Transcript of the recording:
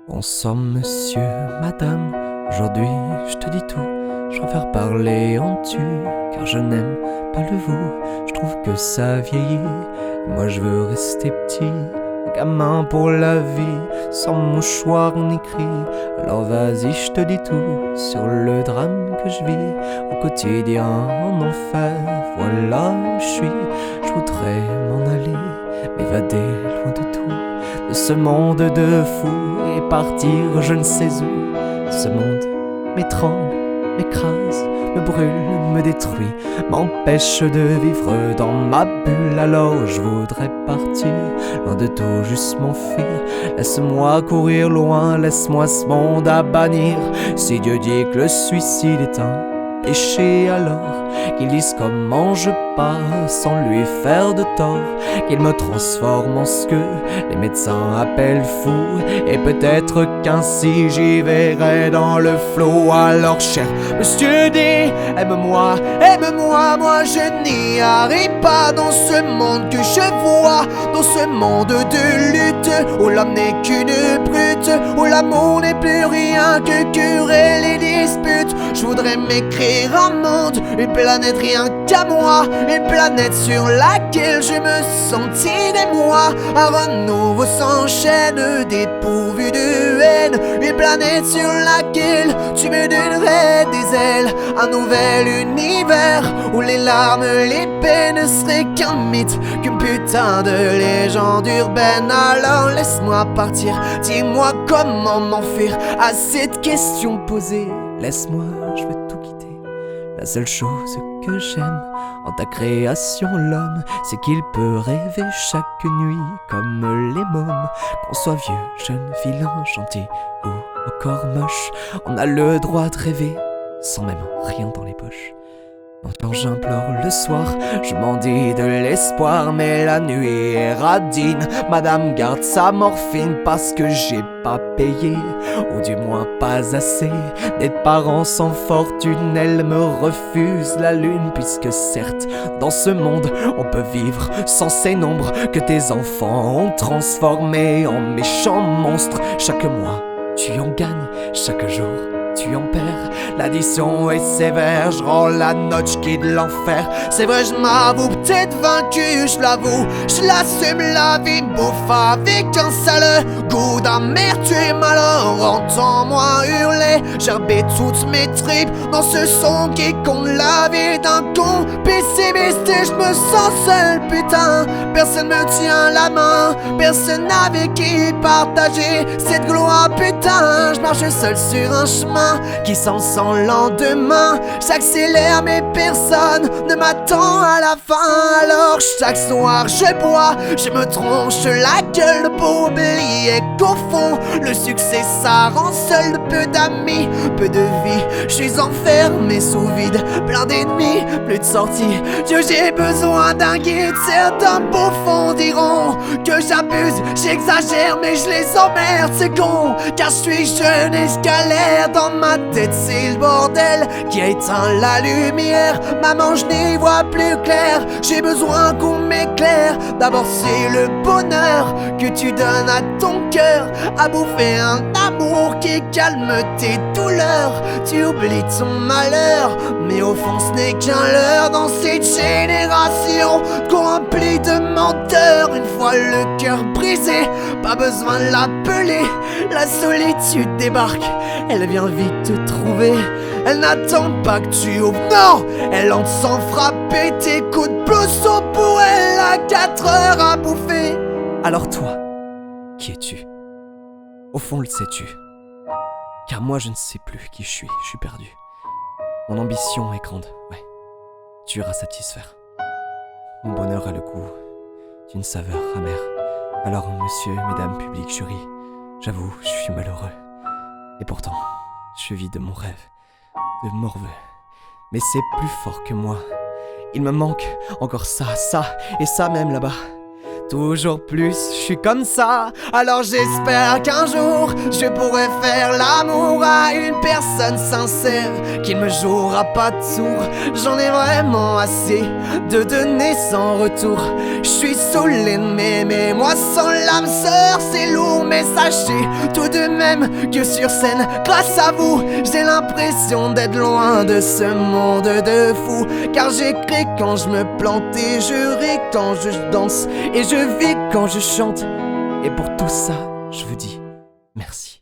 Bon sang, monsieur, madame, aujourd'hui je te dis tout. Je préfère parler en tu, car je n'aime pas le vous. Je trouve que ça vieillit, et moi je veux rester petit, un gamin pour la vie, sans mouchoir ni cri. Alors vas-y, je te dis tout sur le drame que je vis au quotidien en enfer. Voilà où je suis, je voudrais m'en aller, m'évader loin de tout, de ce monde de fous, et partir je ne sais où. Ce monde m'étrangle, m'écrase, me brûle, me détruit, m'empêche de vivre dans ma bulle. Alors je voudrais partir, loin de tout, juste m'enfuir. Laisse-moi courir loin, laisse-moi ce monde à bannir. Si Dieu dit que le suicide est un péché, alors qu'il dise comment je pars sans lui faire de tort, qu'il me transforme en ce que les médecins appellent fou, et peut-être qu'ainsi j'y verrai dans le flot. Alors cher monsieur dit, aime-moi, aime-moi, moi je n'y arrive pas dans ce monde que je vois, dans ce monde de lutte où l'homme n'est qu'une brute, où l'amour n'est plus rien que querelle et disputes. Je voudrais m'écrire un monde, une planète rien qu'à moi, une planète sur laquelle je me sentirais moi. Un renouveau s'enchaîne dépourvu de haine, une planète sur laquelle tu me donnerais des ailes. Un nouvel univers où les larmes, les peines seraient qu'un mythe, qu'une putain de légende urbaine. Alors laisse-moi partir, dis-moi comment m'enfuir à cette question posée. Laisse-moi, je veux tout quitter. La seule chose que j'aime en ta création, l'homme, c'est qu'il peut rêver chaque nuit comme les mômes. Qu'on soit vieux, jeune, vilain, gentil ou encore moche, on a le droit de rêver sans même rien dans les poches. Quand j'implore le soir, je m'en dis de l'espoir, mais la nuit est radine. Madame garde sa morphine parce que j'ai pas payé, ou du moins pas assez. Des parents sans fortune, elle me refuse la lune, puisque certes, dans ce monde, on peut vivre sans ces nombres que tes enfants ont transformés en méchants monstres. Chaque mois, tu en gagnes, chaque jour tu en perds, l'addition est sévère, je rends la note, je quitte l'enfer. C'est vrai, je m'avoue peut-être vaincu, je l'avoue, je l'assume, la vie me bouffe avec un sale goût d'amertume. Alors entends-moi hurler, j'arbitre toutes mes tripes dans ce son qui compte la vie d'un con pessimiste. Et je me sens seul, putain, personne me tient la main, personne avec qui partager cette gloire, putain. Je marche seul sur un chemin qui sent sans lendemain, j'accélère mais personne ne m'attend à la fin. Alors chaque soir je bois, je me tronche la gueule pour oublier qu'au fond le succès ça rend seul. Peu d'amis, peu de vie, je suis enfermé sous vide, plein d'ennemis, plus de sortie. Dieu, j'ai besoin d'un guide. Certains bouffons diront que j'abuse, j'exagère, mais je les emmerde, c'est con, car je suis jeune et je galère. Dans ma tête c'est le bordel qui a éteint la lumière. Maman, je n'y vois plus clair, j'ai besoin qu'on m'éclaire. D'abord c'est le bonheur que tu donnes à ton cœur, à bouffer un amour qui calme tes douleurs. Tu oublies ton malheur, mais au fond ce n'est qu'un leurre. Dans cette génération remplie de menteurs, une fois le cœur brisé, pas besoin de l'appeler, la solitude débarque, elle vient vite te trouver. Elle n'attend pas que tu ouvres, non, elle entre sans frapper. Tes coups de blouson pour elle à 4 heures à bouffer. Alors toi, qui es-tu? Au fond le sais-tu? Car moi je ne sais plus qui je suis perdu. Mon ambition est grande, ouais, tu iras satisfaire. Mon bonheur a le goût d'une saveur amère. Alors monsieur, mesdames, public, jury, j'avoue, je suis malheureux. Et pourtant, je vis de mon rêve, de morveux. Mais c'est plus fort que moi. Il me manque encore ça, ça et ça même là-bas. toujours plus, je suis comme ça. Alors j'espère qu'un jour je pourrai faire l'amour à une personne sincère qui ne me jouera pas de tour. J'en ai vraiment assez de donner sans retour. Je suis saoulé de m'aimer, moi sans l'âme sœur c'est lourd. Mais sachez tout de même que sur scène, grâce à vous, j'ai l'impression d'être loin de ce monde de fous. Car j'écris quand je me plante et je ris quand je danse et je vis quand je chante. Et pour tout ça, je vous dis merci.